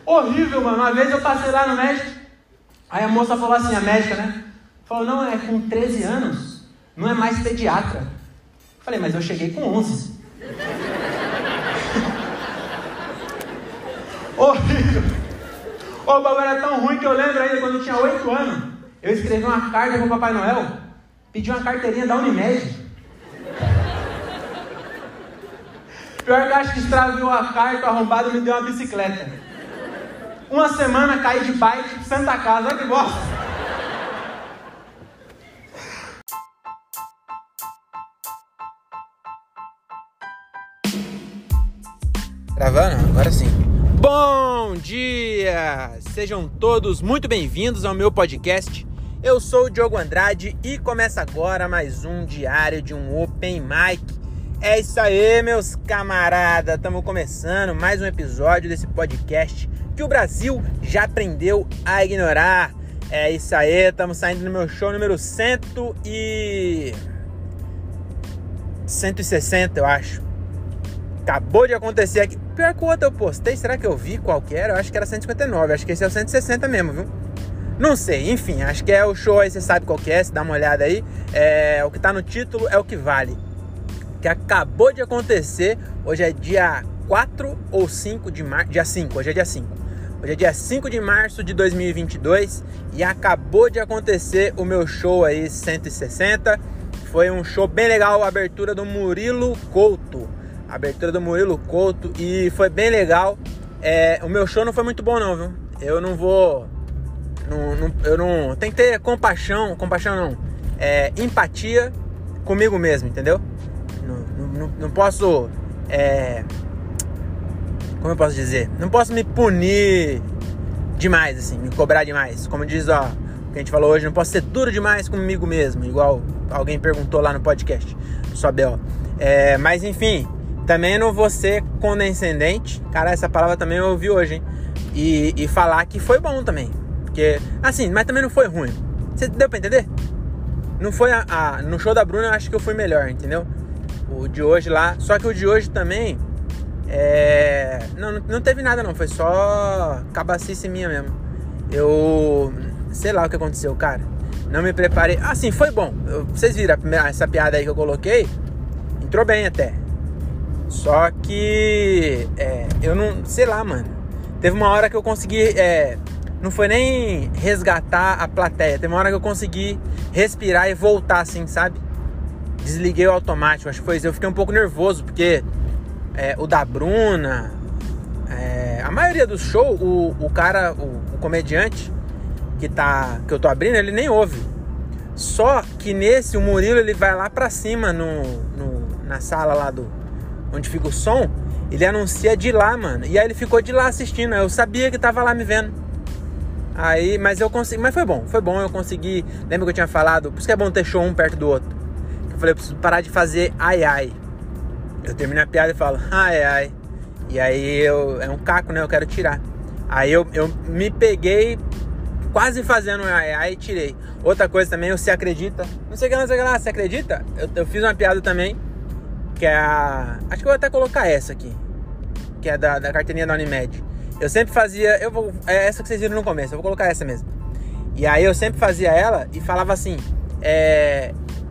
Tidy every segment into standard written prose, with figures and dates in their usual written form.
Horrível, mano. Uma vez eu passei lá no médico, aí a moça falou assim, a médica, né? Falou, não, é com 13 anos, não é mais pediatra. Falei, mas eu cheguei com 11. Horrível. O bagulho era tão ruim que eu lembro ainda, quando eu tinha 8 anos, eu escrevi uma carta pro Papai Noel, pedi uma carteirinha da Unimed. Pior que eu acho que extraviou a carta, o arrombado me deu uma bicicleta. Uma semana caí de bike, Santa Casa, olha que bosta. Gravando? Agora sim. Bom dia! Sejam todos muito bem-vindos ao meu podcast. Eu sou o Diogo Andrade e começa agora mais um diário de um Open Mic. É isso aí, meus camaradas. Estamos começando mais um episódio desse podcast que o Brasil já aprendeu a ignorar. É isso aí, estamos saindo no meu show número 160, eu acho. Acabou de acontecer aqui. Pior que o outro eu postei, será que eu vi qual que era? Eu acho que era 159, acho que esse é o 160 mesmo, viu? Não sei, enfim, acho que é o show aí, você sabe qual que é, se dá uma olhada aí. O que tá no título é o que vale. Que acabou de acontecer, hoje é dia 4 ou 5 de março, dia 5, hoje é dia 5. Hoje é dia 5 de março de 2022 e acabou de acontecer o meu show aí, 160. Foi um show bem legal, a abertura do Murilo Couto. E foi bem legal. O meu show não foi muito bom não, viu? Eu não vou... Tem que ter compaixão não. Empatia comigo mesmo, entendeu? Não posso... como eu posso dizer? Não posso me punir demais, assim, me cobrar demais. Como diz, o que a gente falou hoje, não posso ser duro demais comigo mesmo, igual alguém perguntou lá no podcast, só B.O. Mas enfim, também não vou ser condescendente. Cara, essa palavra também eu ouvi hoje, hein? E falar que foi bom também. Porque, assim, mas também não foi ruim. Você deu pra entender? Não foi no show da Bruna eu acho que eu fui melhor, entendeu? O de hoje lá. Só que o de hoje também não teve nada não. Foi só cabacice minha mesmo. Eu sei lá o que aconteceu, cara. Não me preparei. Assim, foi bom. Vocês viram essa piada aí que eu coloquei? Entrou bem até. Só que eu não... Sei lá, mano. Teve uma hora que eu consegui... não foi nem resgatar a plateia. Teve uma hora que eu consegui respirar e voltar assim, sabe? Desliguei o automático. Acho que foi isso. Eu fiquei um pouco nervoso, porque o da Bruna... a maioria do show, o cara, o comediante que eu tô abrindo, ele nem ouve. Só que nesse, o Murilo, ele vai lá pra cima na sala lá onde fica o som. Ele anuncia de lá, mano. E aí ele ficou de lá assistindo. Eu sabia que tava lá me vendo. Aí, mas eu consegui. Mas foi bom, eu consegui. Lembra que eu tinha falado? Por isso que é bom ter show um perto do outro. Eu falei, eu preciso parar de fazer ai ai. Eu termino a piada e falo ai ai. E aí é um caco, né? Eu quero tirar. Aí eu me peguei quase fazendo ai ai e tirei. Outra coisa também, você acredita? Não sei o que lá, você acredita? Eu fiz uma piada também, que é acho que eu vou até colocar essa aqui, que é da carteirinha da Unimed. Eu sempre fazia... é essa que vocês viram no começo, eu vou colocar essa mesmo. E aí eu sempre fazia ela e falava assim...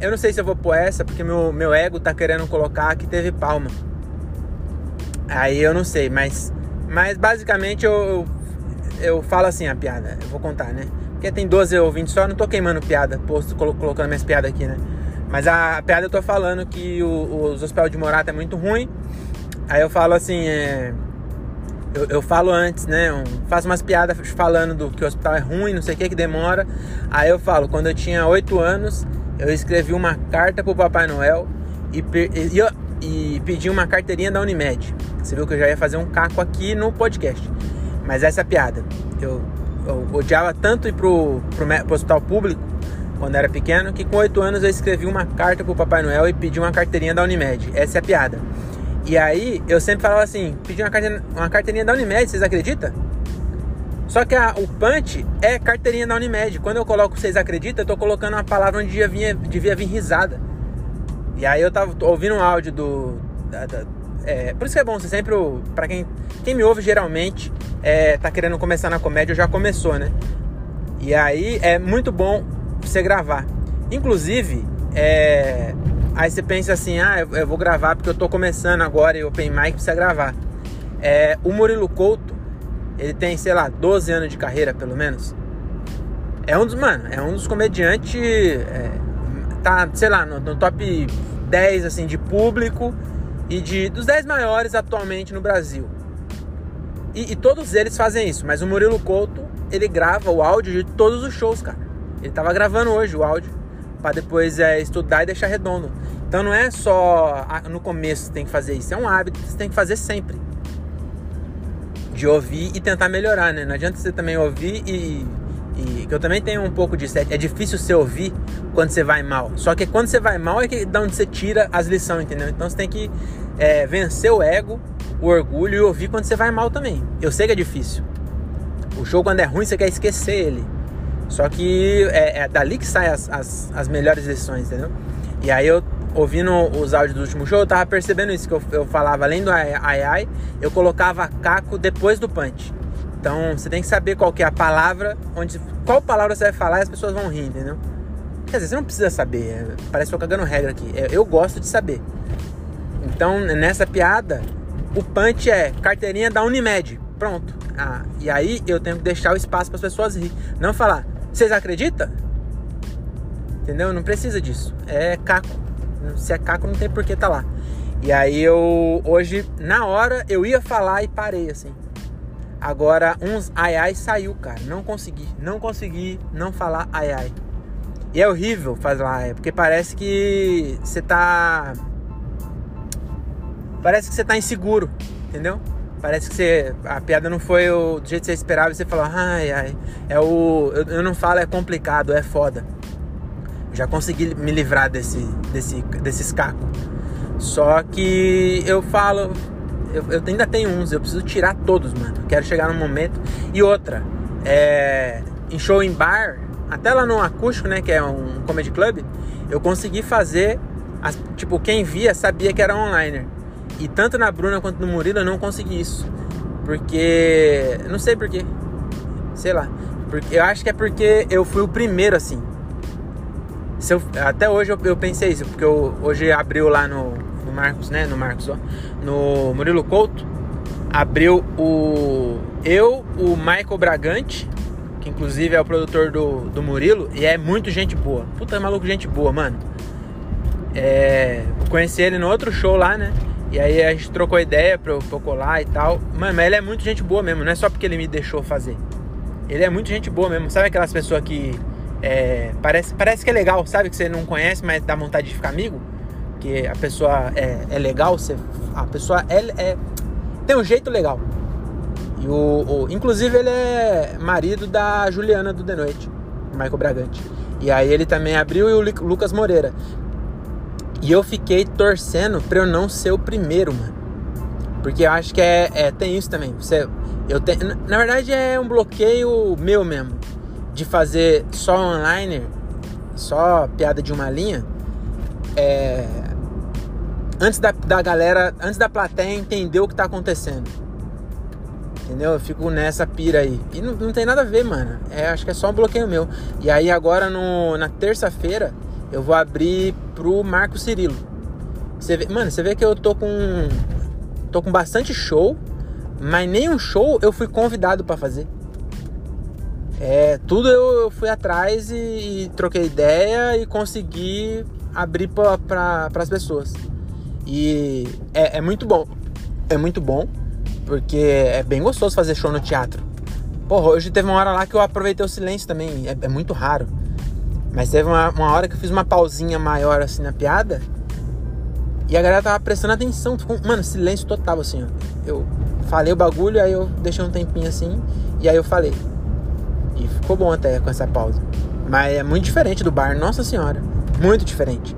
eu não sei se eu vou pôr essa, porque meu ego tá querendo colocar que teve palma. Aí eu não sei, mas basicamente eu falo assim a piada. Eu vou contar, né? Porque tem 12 ouvintes só, eu não tô queimando piada, colocando minhas piadas aqui, né? Mas a piada eu tô falando que os hospitais de Morata é muito ruim. Aí eu falo assim, eu falo antes, né? Faço umas piadas falando do que o hospital é ruim, não sei o que demora. Aí eu falo, quando eu tinha 8 anos, eu escrevi uma carta pro Papai Noel e pedi uma carteirinha da Unimed. Você viu que eu já ia fazer um caco aqui no podcast. Mas essa é a piada. Eu odiava tanto ir pro hospital público quando era pequeno, que com 8 anos eu escrevi uma carta pro Papai Noel e pedi uma carteirinha da Unimed. Essa é a piada. E aí eu sempre falava assim, pedi uma carteirinha da Unimed, vocês acreditam? Só que o punch é carteirinha da Unimed. Quando eu coloco vocês acreditam, eu tô colocando uma palavra onde devia vir risada. E aí eu tava ouvindo um áudio Por isso que é bom, você sempre... Pra quem me ouve, geralmente, tá querendo começar na comédia, ou já começou, né? E aí, é muito bom você gravar. Inclusive, aí você pensa assim, eu vou gravar porque eu tô começando agora e o Open Mic precisa gravar. O Murilo Couto, ele tem, sei lá, 12 anos de carreira, pelo menos. É um dos comediantes, tá, sei lá, no top 10, assim, de público e dos 10 maiores atualmente no Brasil. E todos eles fazem isso, mas o Murilo Couto, ele grava o áudio de todos os shows, cara. Ele tava gravando hoje o áudio, pra depois estudar e deixar redondo. Então não é só no começo que você tem que fazer isso, é um hábito que você tem que fazer sempre. De ouvir e tentar melhorar, né? Não adianta você também ouvir e que eu também tenho um pouco disso. É difícil você ouvir quando você vai mal. Só que quando você vai mal é que da onde você tira as lições, entendeu? Então você tem que vencer o ego, o orgulho e ouvir quando você vai mal também. Eu sei que é difícil. O show, quando é ruim, você quer esquecer ele. Só que é dali que saem as melhores lições, entendeu? E aí eu, ouvindo os áudios do último show, eu tava percebendo isso, que eu falava, além do ai, eu colocava caco depois do punch. Então, você tem que saber qual que é a palavra, qual palavra você vai falar e as pessoas vão rir, entendeu? Quer dizer, você não precisa saber, parece que eu tô cagando regra aqui. Eu gosto de saber. Então, nessa piada, o punch é carteirinha da Unimed. Pronto. E aí, eu tenho que deixar o espaço para as pessoas rir. Não falar, vocês acreditam? Entendeu? Não precisa disso. É caco. Se é caco, não tem por que tá lá. E aí, hoje, na hora, eu ia falar e parei, assim. Agora, uns ai saiu, cara. Não consegui não falar ai. E é horrível falar ai, porque parece que você tá inseguro, entendeu? Parece que a piada não foi do jeito que você esperava e você falou, ai. Eu não falo, é complicado, é foda. Já consegui me livrar desses cacos. Só que eu falo... Eu ainda tenho uns, eu preciso tirar todos, mano. Quero chegar num momento. E outra, em show em bar, até lá no Acústico, né, que é um comedy club, eu consegui fazer, tipo, quem via sabia que era online. E tanto na Bruna quanto no Murilo eu não consegui isso. Porque, não sei porquê, sei lá. Eu acho que é porque eu fui o primeiro, assim. Até hoje eu pensei isso, porque hoje abriu lá no Marcos, né? No Murilo Couto, abriu o Michael Bragante, que inclusive é o produtor do Murilo, e é muito gente boa. Puta, é maluco, gente boa, mano. Eu conheci ele no outro show lá, né? E aí a gente trocou ideia pra eu colar e tal. Mano, mas ele é muito gente boa mesmo, não é só porque ele me deixou fazer. Ele é muito gente boa mesmo. Sabe aquelas pessoas que parece que é legal, sabe? Que você não conhece, mas dá vontade de ficar amigo? Que a pessoa é legal, a pessoa tem um jeito legal. E inclusive ele é marido da Juliana do The Noite, Michael Bragante. E aí ele também abriu, e o Lucas Moreira. E eu fiquei torcendo pra eu não ser o primeiro, mano. Porque eu acho que tem isso também. Na verdade é um bloqueio meu mesmo, de fazer só online, só piada de uma linha, antes da galera, antes da plateia entender o que tá acontecendo. Entendeu? Eu fico nessa pira aí. E não tem nada a ver, mano. Acho que é só um bloqueio meu. E aí agora na terça-feira eu vou abrir pro Marco Cirilo. Você vê que eu tô com bastante show, mas nenhum show eu fui convidado pra fazer. Tudo eu fui atrás e troquei ideia e consegui abrir para as pessoas. E é muito bom. É muito bom, porque é bem gostoso fazer show no teatro. Porra, hoje teve uma hora lá que eu aproveitei o silêncio também. É muito raro. Mas teve uma hora que eu fiz uma pausinha maior assim na piada, e a galera tava prestando atenção. Ficou, mano, silêncio total assim, ó. Eu falei o bagulho, aí eu deixei um tempinho assim, e aí eu falei. E ficou bom até com essa pausa. Mas é muito diferente do bar, nossa senhora. Muito diferente.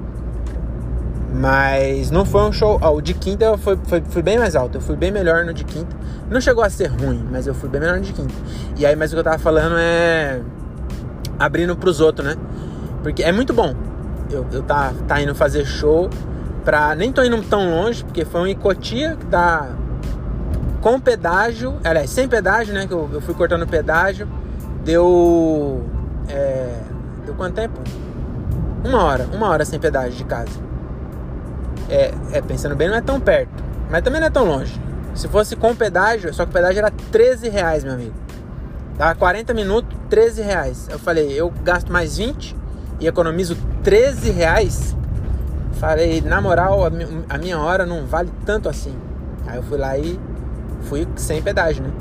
Mas não foi um show... o de quinta foi bem mais alto. Eu fui bem melhor no de quinta. Não chegou a ser ruim, mas eu fui bem melhor no de quinta. E aí, mas o que eu tava falando é... abrindo pros outros, né? Porque é muito bom eu tá indo fazer show, Nem tô indo tão longe, porque foi em Cotia, que dá com pedágio, aliás, sem pedágio, né? Que eu fui cortando o pedágio. Deu quanto tempo? Uma hora sem pedágio de casa. Pensando bem, não é tão perto, mas também não é tão longe. Se fosse com pedágio, só que o pedágio era R$13, meu amigo. Dava 40 minutos, R$13. Eu falei, eu gasto mais 20 e economizo R$13. Falei, na moral, a minha hora não vale tanto assim. Aí eu fui lá e fui sem pedágio, né?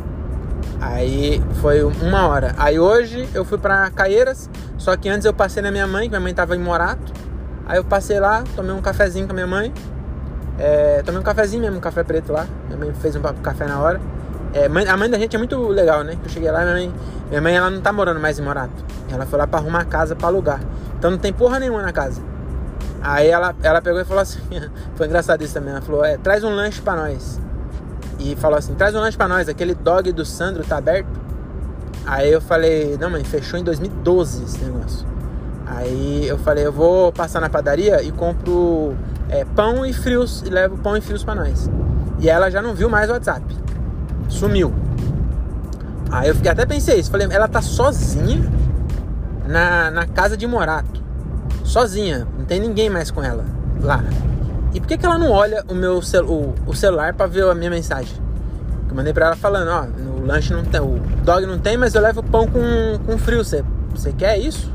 Aí foi uma hora. Aí hoje eu fui pra Caieiras, só que antes eu passei na minha mãe, que minha mãe tava em Morato. Aí eu passei lá, tomei um cafezinho com a minha mãe. Tomei um cafezinho mesmo, um café preto lá. Minha mãe fez um café na hora. A mãe da gente é muito legal, né? Eu cheguei lá, minha mãe ela não tá morando mais em Morato. Ela foi lá pra arrumar a casa pra alugar. Então não tem porra nenhuma na casa. Aí ela pegou e falou assim, foi engraçado isso também. Ela falou, traz um lanche pra nós. E falou assim, traz um lanche pra nós, aquele dog do Sandro tá aberto? Aí eu falei, não mãe, fechou em 2012 esse negócio. Aí eu falei, eu vou passar na padaria e compro pão e frios, e levo pão e frios pra nós. E ela já não viu mais o WhatsApp. Sumiu. Aí eu até pensei isso, falei, ela tá sozinha na casa de Morato. Sozinha, não tem ninguém mais com ela lá. E por que ela não olha o celular pra ver a minha mensagem? Eu mandei pra ela falando, o lanche não tem, o dog não tem, mas eu levo pão com frio. Você quer isso?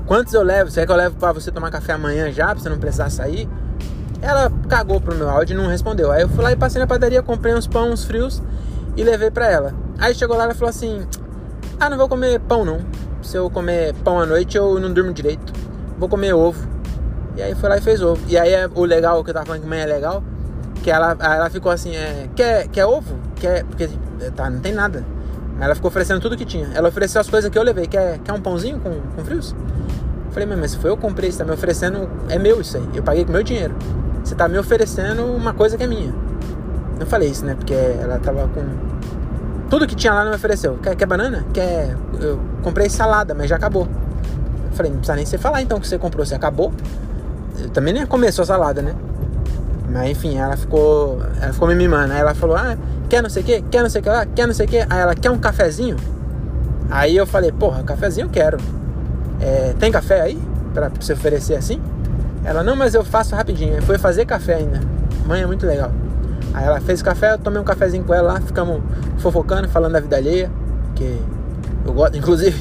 Quantos eu levo? Você quer que eu levo pra você tomar café amanhã já, pra você não precisar sair? Ela cagou pro meu áudio e não respondeu. Aí eu fui lá e passei na padaria, comprei uns pão, uns frios e levei pra ela. Aí chegou lá e ela falou assim, não vou comer pão não. Se eu comer pão à noite eu não durmo direito. Vou comer ovo. E aí foi lá e fez ovo. E aí o legal, que eu tava falando que mãe é legal, que ela ficou assim, quer ovo? Porque não tem nada. Mas ela ficou oferecendo tudo que tinha. Ela ofereceu as coisas que eu levei. Quer um pãozinho com frios? Eu falei, mas se foi eu comprei, você tá me oferecendo, é meu isso aí. Eu paguei com meu dinheiro. Você tá me oferecendo uma coisa que é minha. Eu falei isso, né? Porque ela tava com... Tudo que tinha lá não me ofereceu. Quer banana? Eu comprei salada, mas já acabou. Eu falei, não precisa nem você falar então que você comprou. Você acabou? Eu também nem começou a salada, né? Mas enfim, ela ficou me mimando. Aí ela falou, quer não sei o que? Quer não sei o que lá? Quer não sei o que? Aí ela, quer um cafezinho? Aí eu falei, porra, cafezinho eu quero. Tem café aí? Pra você oferecer assim? Ela, não, mas eu faço rapidinho. Aí foi fazer café ainda. Mãe é muito legal. Aí ela fez café, eu tomei um cafezinho com ela lá. Ficamos fofocando, falando da vida alheia. Que eu gosto, inclusive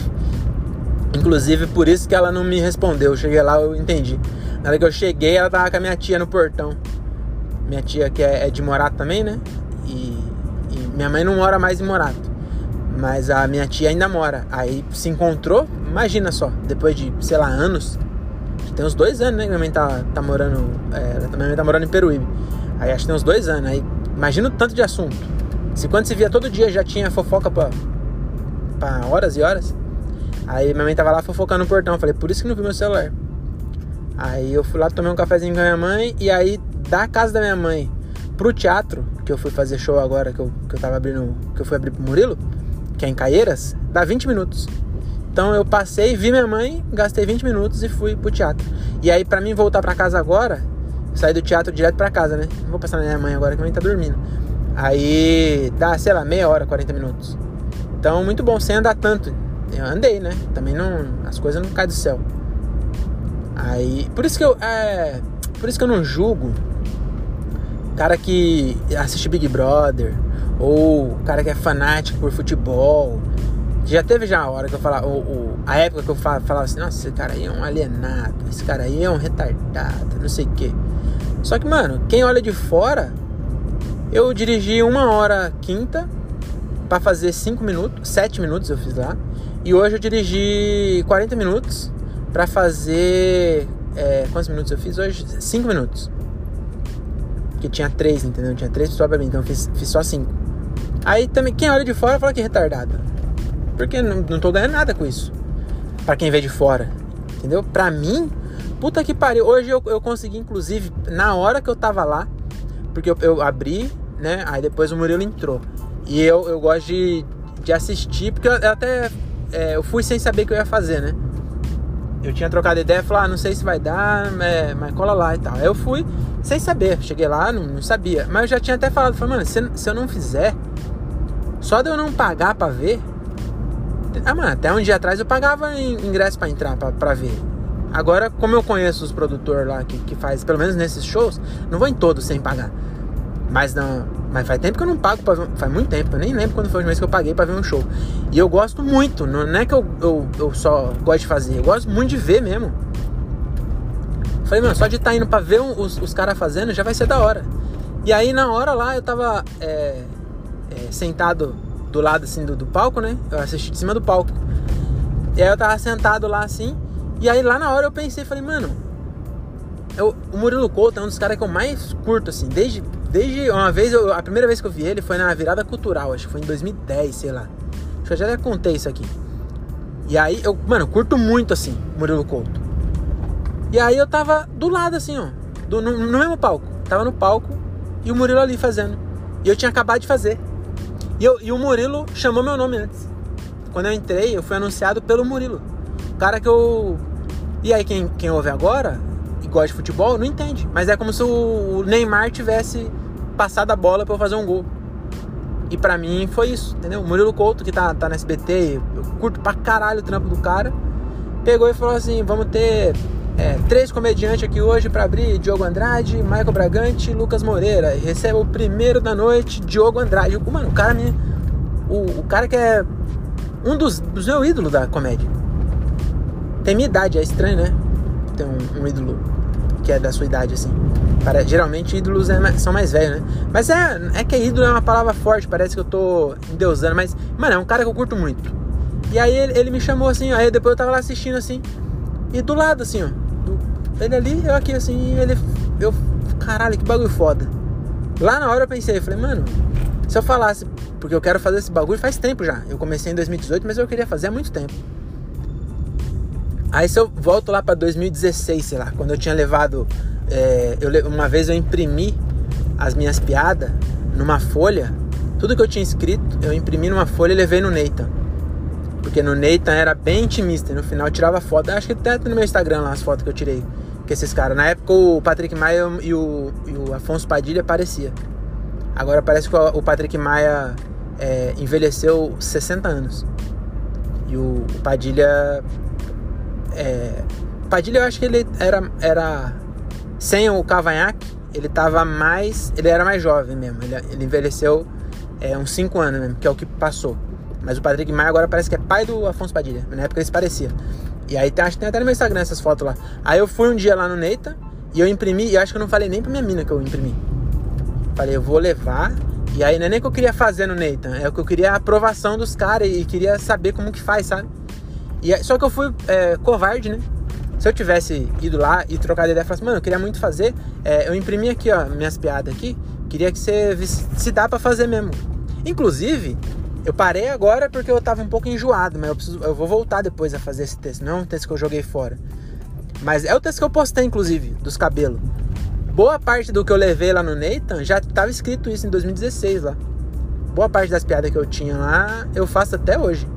por isso que ela não me respondeu. Eu cheguei lá, eu entendi. Na hora que eu cheguei, ela tava com a minha tia no portão. Minha tia que é de Morato também, né? E minha mãe não mora mais em Morato, mas a minha tia ainda mora. Aí se encontrou, imagina só, depois de, sei lá, anos. Tem uns 2 anos, né? Minha mãe tá morando. Minha mãe tá morando em Peruíbe. Aí acho que tem uns 2 anos. Aí imagina o tanto de assunto. Se quando se via todo dia já tinha fofoca pra horas e horas. Aí minha mãe tava lá fofocando no portão. Eu falei, por isso que não vi meu celular. Aí eu fui lá, tomei um cafezinho com a minha mãe. E aí, da casa da minha mãe pro teatro, que eu fui fazer show agora, que eu tava abrindo, que eu fui abrir pro Murilo, que é em Caieiras, dá 20 minutos. Então eu passei, vi minha mãe, gastei 20 minutos e fui pro teatro. E aí pra mim voltar pra casa agora, sair do teatro direto pra casa, né? Não vou passar na minha mãe agora, que a mãe tá dormindo. Aí dá, sei lá, meia hora, 40 minutos. Então muito bom, sem andar tanto. Eu andei, né? Também não, as coisas não caem do céu. Aí, por isso que eu não julgo cara que assiste Big Brother, ou cara que é fanático por futebol. Já teve a hora que eu falava, a época que eu falava assim, nossa, esse cara aí é um alienado, esse cara aí é um retardado, não sei o quê. Só que, mano, quem olha de fora, eu dirigi 1 hora quinta pra fazer 5 minutos, 7 minutos eu fiz lá. E hoje eu dirigi 40 minutos pra fazer... quantos minutos eu fiz hoje? 5 minutos. Porque tinha 3, entendeu? Tinha 3 pessoas pra mim, então eu fiz só 5. Aí também, quem olha de fora fala que é retardado. Porque não tô ganhando nada com isso. Pra quem vê de fora, entendeu? Pra mim, puta que pariu. Hoje eu consegui, inclusive, na hora que eu tava lá, porque eu abri, né? Aí depois o Murilo entrou. E eu gosto de assistir, porque eu até... eu fui sem saber o que eu ia fazer, né? eu tinha trocado ideia, falei, não sei se vai dar, mas cola lá e tal. Aí eu fui sem saber, cheguei lá, não sabia. Mas eu já tinha até falado, falei, mano, se eu não fizer, só de eu não pagar pra ver... mano, até um dia atrás eu pagava ingresso pra entrar, pra ver. Agora, como eu conheço os produtores lá que faz, pelo menos nesses shows, não vou em todos sem pagar. Mas faz tempo que eu não pago pra ver, faz muito tempo, eu nem lembro quando foi o mês que eu paguei pra ver um show. E eu gosto muito, não é que eu só gosto de fazer, eu gosto muito de ver mesmo. Falei, mano, só de estar indo pra ver os caras fazendo já vai ser da hora. E aí na hora lá eu tava sentado do lado assim do palco, né? Eu assisti de cima do palco. E aí eu tava sentado lá assim. E aí lá na hora eu pensei, falei, mano, o Murilo Couto é um dos caras que eu mais curto, assim. Desde uma vez, a primeira vez que eu vi ele foi na virada cultural, acho que foi em 2010, sei lá. Acho que eu já contei isso aqui. E aí, eu curto muito, assim, Murilo Couto. E aí eu tava do lado, assim, ó, no mesmo palco. Tava no palco e o Murilo ali fazendo. E eu tinha acabado de fazer. E o Murilo chamou meu nome antes. Quando eu entrei, eu fui anunciado pelo Murilo. O cara que eu... E aí quem ouve agora e gosta de futebol não entende. Mas é como se o Neymar tivesse passado a bola pra eu fazer um gol. E pra mim foi isso, entendeu? O Murilo Couto, que tá na SBT, eu curto pra caralho o trampo do cara, pegou e falou assim, vamos ter 3 comediantes aqui hoje pra abrir: Diogo Andrade, Michael Bragante e Lucas Moreira. E recebe o primeiro da noite, Diogo Andrade. Mano, o cara que é um dos meus ídolos da comédia. Tem minha idade, é estranho, né? Ter um ídolo que é da sua idade, assim. Geralmente ídolos são mais velhos, né? Mas é que ídolo é uma palavra forte, parece que eu tô endeusando, mas, mano, é um cara que eu curto muito. E aí ele me chamou assim, aí depois eu tava lá assistindo assim, e do lado assim, ó, ele ali, eu aqui assim, caralho, que bagulho foda. Lá na hora eu pensei, falei, mano, se eu falasse, porque eu quero fazer esse bagulho faz tempo já. Eu comecei em 2018, mas eu queria fazer há muito tempo. Aí se eu volto lá pra 2016, sei lá, quando eu tinha levado... uma vez eu imprimi as minhas piadas numa folha. Tudo que eu tinha escrito, eu imprimi numa folha e levei no Nathan. Porque no Nathan era bem intimista, e no final eu tirava foto. Acho que até no meu Instagram lá as fotos que eu tirei com esses caras. Na época o Patrick Maia e o Afonso Padilha aparecia. Agora parece que o Patrick Maia envelheceu 60 anos. E o Padilha... Padilha, eu acho que ele era sem o cavanhaque, ele era mais jovem mesmo. Ele envelheceu uns 5 anos mesmo, que é o que passou. Mas o Patrick Maia agora parece que é pai do Afonso Padilha. Na época eles pareciam. E aí acho que tem até no meu Instagram essas fotos lá. Aí eu fui um dia lá no Neita e eu imprimi, e eu acho que eu não falei nem pra minha mina que eu imprimi. Falei, eu vou levar. E aí não é nem que eu queria fazer no Neita, é o que eu queria a aprovação dos caras e queria saber como que faz, sabe? Só que eu fui covarde, né? Se eu tivesse ido lá e trocado ideia e falasse, mano, eu queria muito fazer, eu imprimi aqui, ó, minhas piadas aqui, queria que você se dá pra fazer mesmo. Inclusive, eu parei agora porque eu tava um pouco enjoado, mas eu vou voltar depois a fazer esse texto, não é um texto que eu joguei fora. Mas é o texto que eu postei, inclusive, dos cabelos. Boa parte do que eu levei lá no Nathan, já tava escrito isso em 2016 lá. Boa parte das piadas que eu tinha lá, eu faço até hoje.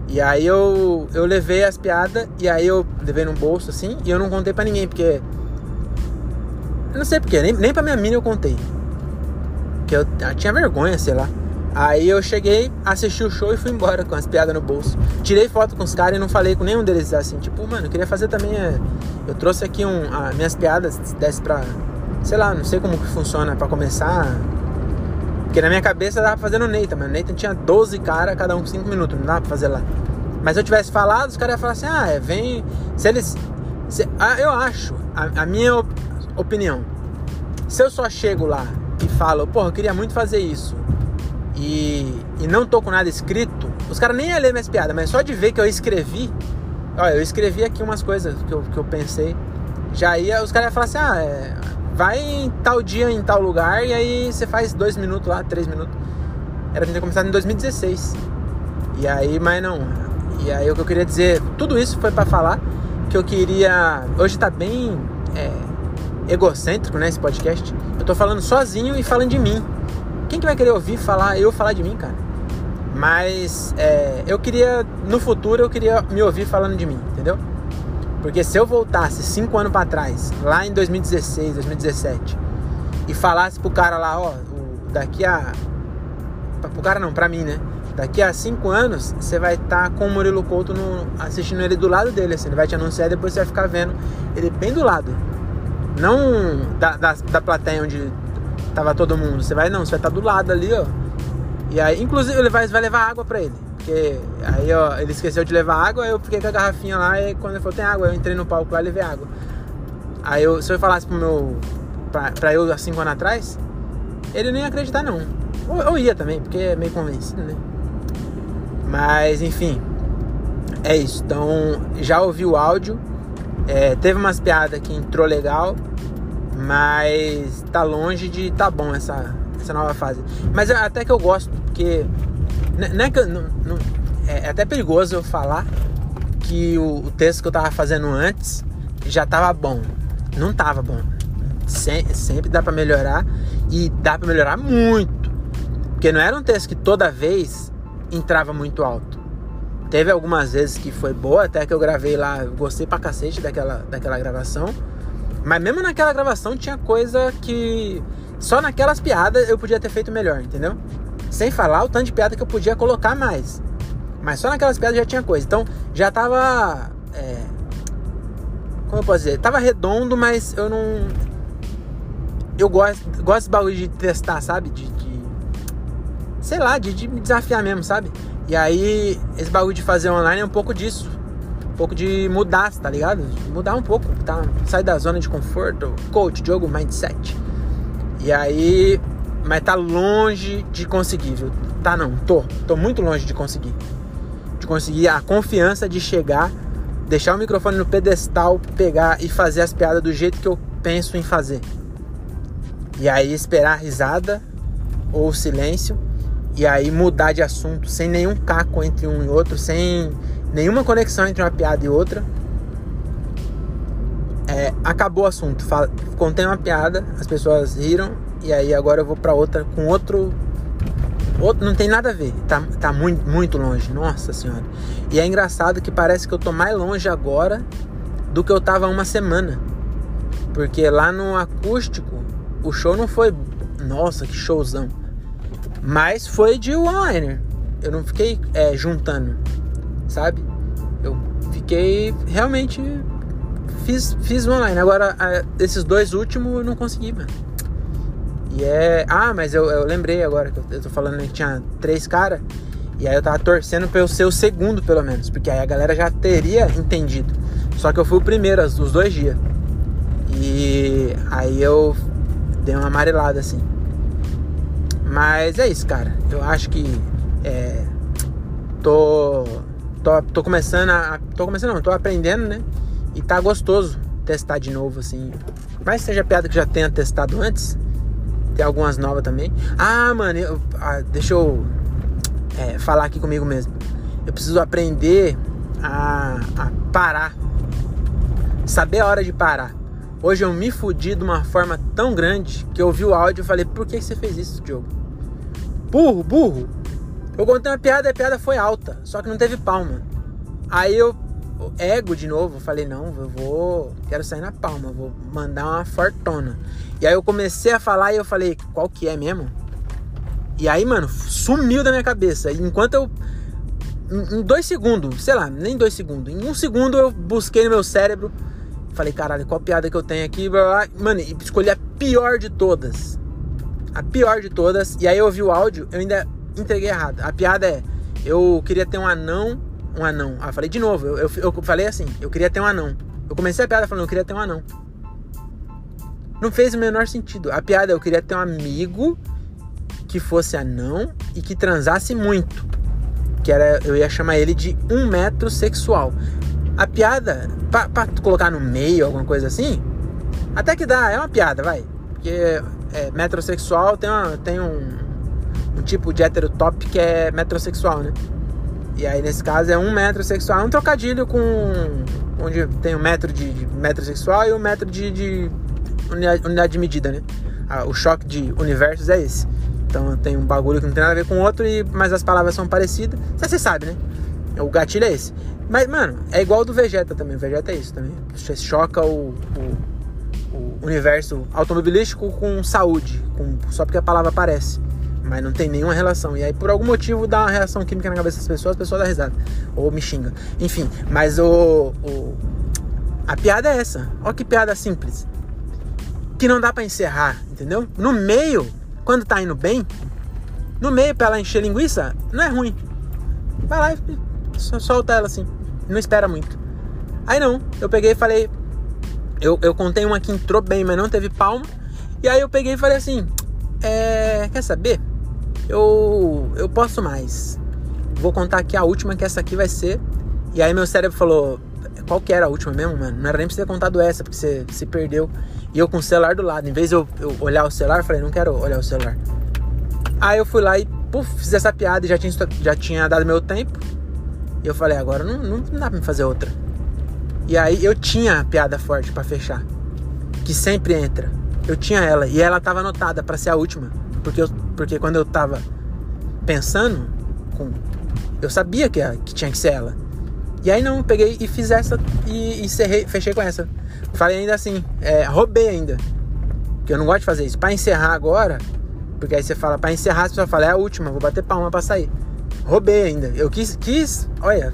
E aí eu levei as piadas, e aí eu levei no bolso assim, e eu não contei pra ninguém, porque... Eu não sei porquê, nem pra minha mina eu contei. Porque eu tinha vergonha, sei lá. Aí eu cheguei, assisti o show e fui embora com as piadas no bolso. Tirei foto com os caras e não falei com nenhum deles assim, tipo, mano, eu queria fazer também... Eu trouxe aqui minhas piadas, se desse pra... Sei lá, não sei como que funciona pra começar... Porque na minha cabeça eu tava fazendo o Nathan, mas o Nathan tinha 12 caras, cada um 5 minutos, não dá pra fazer lá. Mas se eu tivesse falado, os caras iam falar assim, vem... eu acho, a minha opinião, se eu só chego lá e falo, porra, eu queria muito fazer isso, e não tô com nada escrito, os caras nem iam ler minhas piadas, mas só de ver que eu escrevi, eu escrevi aqui umas coisas que eu pensei, já ia, os caras iam falar assim, vai em tal dia, em tal lugar, e aí você faz 2 minutos lá, 3 minutos. Era pra ter começado em 2016. E aí, mas não. E aí o que eu queria dizer, tudo isso foi pra falar que eu queria... Hoje tá bem egocêntrico, né, esse podcast. Eu tô falando sozinho e falando de mim. Quem que vai querer ouvir eu falar de mim, cara? Mas eu queria, no futuro, eu queria me ouvir falando de mim, entendeu? Porque se eu voltasse 5 anos pra trás, lá em 2016, 2017, e falasse pro cara lá, ó, daqui a... Pro cara não, pra mim, né? Daqui a 5 anos, você vai estar com o Murilo Couto assistindo ele do lado dele, assim. Ele vai te anunciar e depois você vai ficar vendo ele bem do lado. Não da plateia onde tava todo mundo. Você vai estar do lado ali, ó. E aí, inclusive, ele vai levar água pra ele. Porque aí, ó, ele esqueceu de levar água, eu fiquei com a garrafinha lá e quando ele falou, tem água, eu entrei no palco lá e levei água. Aí, se eu falasse pra eu há 5 anos atrás, ele nem ia acreditar, não. Ou ia também, porque é meio convencido, né? Mas, enfim, é isso. Então, já ouvi o áudio. Teve umas piadas que entrou legal, mas tá longe de tá bom essa nova fase. Mas até que eu gosto, porque não é que é até perigoso eu falar que o texto que eu tava fazendo antes já tava bom. Não tava bom. Sempre dá pra melhorar, e dá pra melhorar muito. Porque não era um texto que toda vez entrava muito alto. Teve algumas vezes que foi boa, até que eu gravei lá, eu gostei pra cacete daquela gravação. Mas mesmo naquela gravação tinha coisa que só naquelas piadas eu podia ter feito melhor, entendeu? Sem falar o tanto de piada que eu podia colocar mais. Mas só naquelas piadas já tinha coisa. Então já tava... como eu posso dizer? Tava redondo, mas eu não... Eu gosto desse bagulho de testar, sabe? Sei lá, de me desafiar mesmo, sabe? E aí, esse bagulho de fazer online é um pouco disso. Um pouco de mudar, tá ligado? Mudar um pouco, tá? Sair da zona de conforto, coach, jogo, mindset. E aí... Mas tá longe de conseguir, viu? Tá não, tô muito longe de conseguir. De conseguir a confiança de chegar, deixar o microfone no pedestal, pegar e fazer as piadas do jeito que eu penso em fazer. E aí esperar a risada ou o silêncio. E aí mudar de assunto sem nenhum caco entre um e outro, sem nenhuma conexão entre uma piada e outra. Acabou o assunto. Contei uma piada, as pessoas riram, e aí agora eu vou pra outra com outro não tem nada a ver. Tá muito, muito longe. Nossa senhora. E é engraçado que parece que eu tô mais longe agora do que eu tava há uma semana. Porque lá no acústico, o show não foi... Nossa, que showzão. Mas foi de one-liner. Eu não fiquei juntando, sabe? Eu fiquei... Realmente fiz one-liner. Agora, esses 2 últimos eu não consegui, mano. E mas eu lembrei agora que eu tô falando, né, que tinha 3 caras. E aí eu tava torcendo pra eu ser o segundo, pelo menos. Porque aí a galera já teria entendido. Só que eu fui o primeiro os 2 dias. E aí eu dei uma amarelada, assim. Mas é isso, cara. Eu acho que tô começando tô aprendendo, né? E tá gostoso testar de novo, assim. Mas seja piada que já tenha testado antes, tem algumas novas também. Mano, deixa eu falar aqui comigo mesmo. Eu preciso aprender a parar. Saber a hora de parar. Hoje eu me fudi de uma forma tão grande que eu ouvi o áudio e falei, por que você fez isso, Diogo? Burro. Eu contei uma piada e a piada foi alta, só que não teve palma. Aí eu, ego de novo, falei, não, quero sair na palma, vou mandar uma fortona. E aí eu comecei a falar e eu falei, qual que é mesmo? E aí, mano, sumiu da minha cabeça. E enquanto eu, em 2 segundos, sei lá, nem 2 segundos, em 1 segundo eu busquei no meu cérebro. Falei, caralho, qual piada que eu tenho aqui? Mano, escolhi a pior de todas. A pior de todas. E aí eu ouvi o áudio, eu ainda entreguei errado. A piada é, eu queria ter um anão. Eu falei de novo, eu falei assim, eu queria ter um anão. Eu comecei a piada falando, eu queria ter um anão. Não fez o menor sentido. A piada é, eu queria ter um amigo que fosse anão e que transasse muito. Eu ia chamar ele de um metrosexual. A piada, pra colocar no meio, alguma coisa assim, até que dá, é uma piada, vai. Porque metrosexual tem um tipo de heterotop que é metrosexual, né? E aí, nesse caso, é um metrosexual. É um trocadilho com... Onde tem um metro de metrosexual e um metro de unidade de medida, né? O choque de universos é esse. Então, tem um bagulho que não tem nada a ver com o outro, mas as palavras são parecidas. Você sabe, né? O gatilho é esse. Mas, mano, é igual ao do Vegeta também. O Vegeta é isso também. Você choca o universo automobilístico com saúde. Só porque a palavra aparece. Mas não tem nenhuma relação. E aí, por algum motivo, dá uma reação química na cabeça das pessoas, a pessoa dá risada. Ou me xinga. Enfim, mas a piada é essa. Olha que piada simples. Que não dá pra encerrar, entendeu? No meio, quando tá indo bem, no meio pra ela encher linguiça, não é ruim. Vai lá e solta ela assim. Não espera muito. Aí não, eu peguei e falei... Eu contei uma que entrou bem, mas não teve palma. E aí eu peguei e falei assim... Quer saber? Eu posso mais. Vou contar aqui a última, que essa aqui vai ser... E aí meu cérebro falou... Qual que era a última mesmo, mano? Não era nem pra você ter contado essa, porque você se perdeu. E eu com o celular do lado. Em vez de eu olhar o celular, eu falei, não quero olhar o celular. Aí eu fui lá e fiz essa piada e já tinha dado meu tempo. E eu falei, agora não dá pra me fazer outra. E aí eu tinha a piada forte pra fechar, que sempre entra. Eu tinha ela, e ela tava anotada pra ser a última. Porque quando eu tava pensando, eu sabia que tinha que ser ela. E aí não, eu peguei e fiz essa e encerrei, fechei com essa. Falei ainda assim, roubei ainda. Porque eu não gosto de fazer isso. Pra encerrar agora, porque aí você fala, pra encerrar, a pessoa fala, é a última, vou bater palma pra sair. Roubei ainda. Eu quis, olha.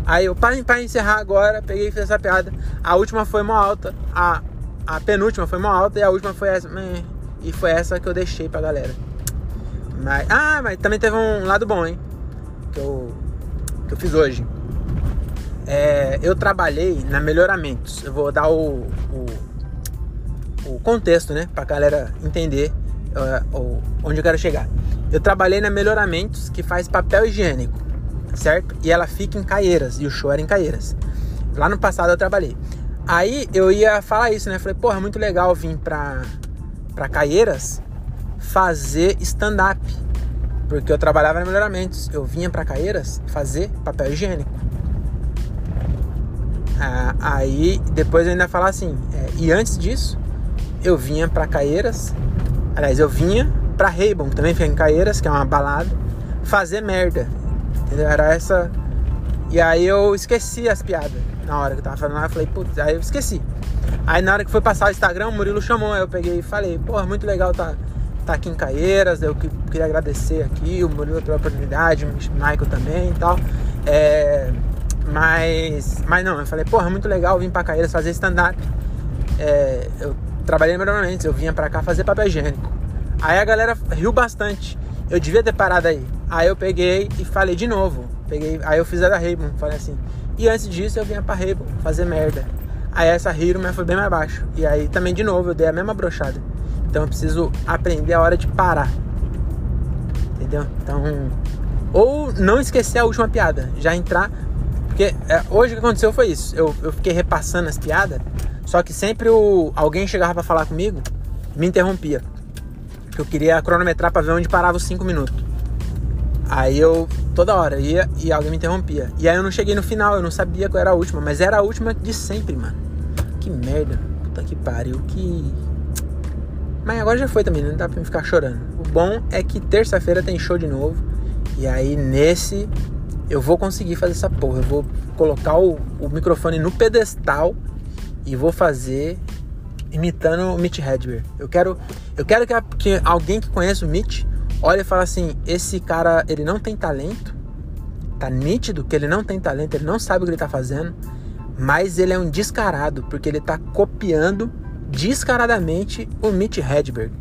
Aí eu, pra encerrar agora, peguei e fiz essa piada. A última foi mó alta, a penúltima foi mó alta e a última foi essa. E foi essa que eu deixei pra galera. Mas também teve um lado bom, hein? Que eu fiz hoje. Eu trabalhei na Melhoramentos. Eu vou dar o contexto, né? Pra galera entender onde eu quero chegar. Eu trabalhei na Melhoramentos, que faz papel higiênico, certo? E ela fica em Caieiras, e o show era em Caieiras. Lá no passado eu trabalhei. Aí eu ia falar isso, né? Falei, porra, muito legal vir pra Caieiras fazer stand-up. Porque eu trabalhava na Melhoramentos. Eu vinha pra Caieiras fazer papel higiênico. Aí depois eu ainda falar assim, e antes disso eu vinha pra Caieiras. Aliás, eu vinha pra Reibon, que também fica em Caieiras, que é uma balada, fazer merda, entendeu? Era essa. E aí eu esqueci as piadas. Na hora que eu tava falando lá, eu falei, putz, aí eu esqueci. Aí na hora que foi passar o Instagram, o Murilo chamou. Aí eu peguei e falei, porra, muito legal tá aqui em Caieiras. Eu queria agradecer aqui, o Murilo pela oportunidade, o Michael também e tal. Mas não, eu falei, porra, muito legal vir pra Caieiras fazer stand-up. Eu trabalhei normalmente, eu vinha pra cá fazer papel higiênico. Aí a galera riu bastante. Eu devia ter parado aí. Aí eu peguei e falei de novo. Aí eu fiz a da Reibon, falei assim. E antes disso eu vinha pra Reibon fazer merda. Aí essa riram, mas foi bem mais baixo. E aí também de novo eu dei a mesma brochada. Então eu preciso aprender a hora de parar. Entendeu? Então... Ou não esquecer a última piada. Já entrar... Porque hoje o que aconteceu foi isso. Eu fiquei repassando as piadas. Só que sempre alguém chegava pra falar comigo, me interrompia. Porque eu queria cronometrar pra ver onde parava os 5 minutos. Aí eu toda hora ia e alguém me interrompia. E aí eu não cheguei no final, eu não sabia qual era a última. Mas era a última de sempre, mano. Que merda. Puta que pariu. Mas agora já foi também, não dá pra me ficar chorando. O bom é que terça-feira tem show de novo. E aí nesse... eu vou conseguir fazer essa porra. Eu vou colocar o microfone no pedestal e vou fazer imitando o Mitch Hedberg. Eu quero que alguém que conheça o Mitch olhe e fale assim, esse cara, ele não tem talento. Tá nítido que ele não tem talento, ele não sabe o que ele tá fazendo, mas ele é um descarado, porque ele tá copiando descaradamente o Mitch Hedberg.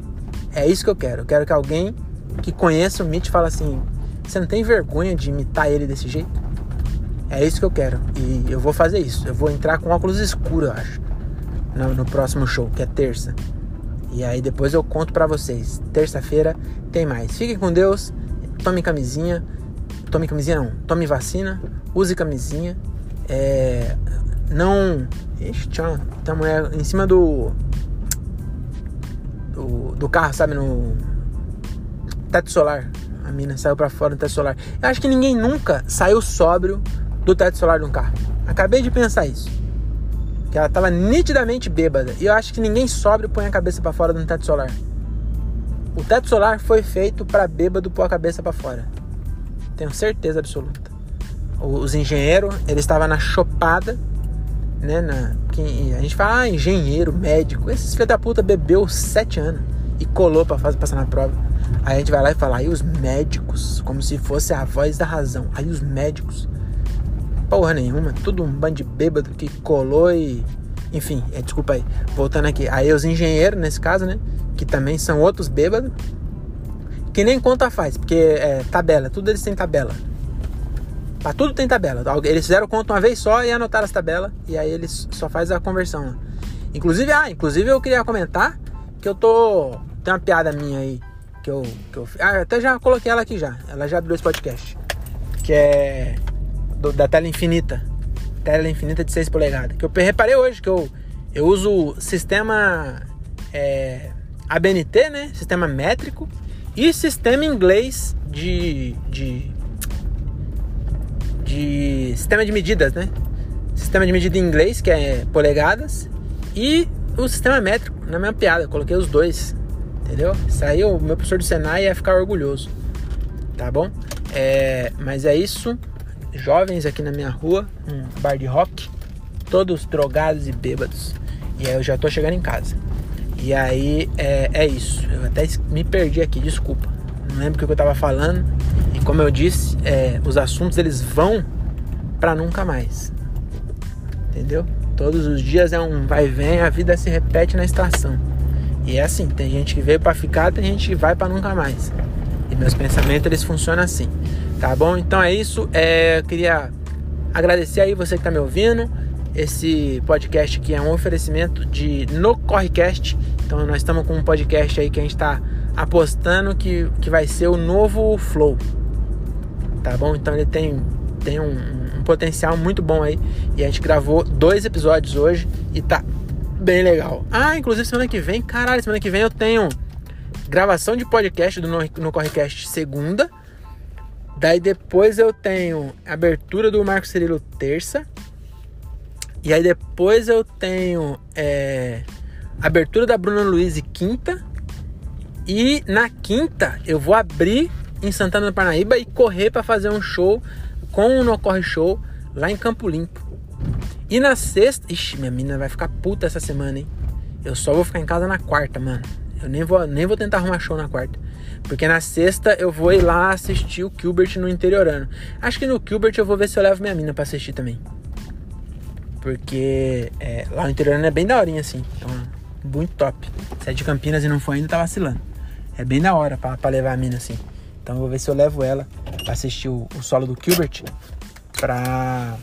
É isso que eu quero. Eu quero que alguém que conheça o Mitch fale assim, você não tem vergonha de imitar ele desse jeito? É isso que eu quero. E eu vou fazer isso. Eu vou entrar com óculos escuros, eu acho. No próximo show, que é terça. E aí depois eu conto pra vocês. Terça-feira tem mais. Fiquem com Deus. Tome camisinha. Tome camisinha não. Tome vacina. Use camisinha. Não... Ixi, tchau. Tem uma mulher em cima do carro, sabe? No teto solar. A mina saiu pra fora do teto solar. Eu acho que ninguém nunca saiu sóbrio do teto solar de um carro. Acabei de pensar isso. Que ela tava nitidamente bêbada. E eu acho que ninguém sóbrio põe a cabeça pra fora do teto solar. O teto solar foi feito pra bêbado pôr a cabeça pra fora. Tenho certeza absoluta. os engenheiros, eles estavam na chopada, né? A gente fala, engenheiro, médico. Esses filhos da puta bebeu 7 anos e colou pra passar na prova. Aí a gente vai lá e fala, aí os médicos, como se fosse a voz da razão. Aí os médicos, porra nenhuma, tudo um bando de bêbado que colou e... Enfim, desculpa aí, voltando aqui. Aí os engenheiros, nesse caso, né? Que também são outros bêbados, que nem conta faz, porque tabela, tudo eles têm tabela. Pra tudo tem tabela. Eles fizeram conta uma vez só e anotaram as tabelas, e aí eles só fazem a conversão lá. Inclusive eu queria comentar que tem uma piada minha aí, que eu até já coloquei ela aqui já. Ela já abriu esse podcast. Que é da tela infinita. Tela infinita de 6 polegadas. Que eu reparei hoje que eu uso sistema ABNT, né? Sistema métrico. E sistema inglês de sistema de medidas, né? Sistema de medida em inglês, que é polegadas. E o sistema métrico, na minha piada. Eu coloquei os dois. Entendeu? Isso aí o meu professor do Senai ia ficar orgulhoso. Tá bom? Mas é isso. Jovens aqui na minha rua, um bar de rock, todos drogados e bêbados. E aí eu já tô chegando em casa. E aí é isso. Eu até me perdi aqui, desculpa. Não lembro o que eu tava falando. E como eu disse, os assuntos eles vão pra nunca mais. Entendeu? Todos os dias é um vai e vem, a vida se repete na estação. E é assim, tem gente que veio pra ficar, tem gente que vai pra nunca mais. E meus pensamentos eles funcionam assim. Tá bom? Então é isso. Eu queria agradecer aí você que tá me ouvindo. Esse podcast aqui é um oferecimento de No Correcast. Então nós estamos com um podcast aí que a gente tá apostando que vai ser o novo Flow. Tá bom? Então ele tem um potencial muito bom aí. E a gente gravou 2 episódios hoje e tá bem legal. Inclusive semana que vem eu tenho gravação de podcast do No Correcast segunda. Daí depois eu tenho abertura do Marco Cirilo terça. E aí depois eu tenho abertura da Bruna Luiz quinta. E na quinta eu vou abrir em Santana do Parnaíba e correr para fazer um show com o No Corre Show lá em Campo Limpo. E na sexta... Ixi, minha mina vai ficar puta essa semana, hein? Eu só vou ficar em casa na quarta, mano. Eu nem vou tentar arrumar show na quarta. Porque na sexta eu vou ir lá assistir o Gilbert no Interiorano. Acho que no Gilbert eu vou ver se eu levo minha mina pra assistir também. Porque lá no Interiorano é bem daorinha, assim. Então, muito top. Se é de Campinas e não for ainda, tá vacilando. É bem da hora pra levar a mina, assim. Então eu vou ver se eu levo ela pra assistir o solo do Gilbert. Pra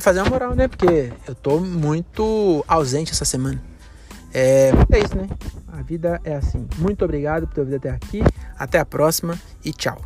fazer uma moral, né? Porque eu tô muito ausente essa semana. É isso, né? A vida é assim. Muito obrigado por ter ouvido até aqui. Até a próxima e tchau.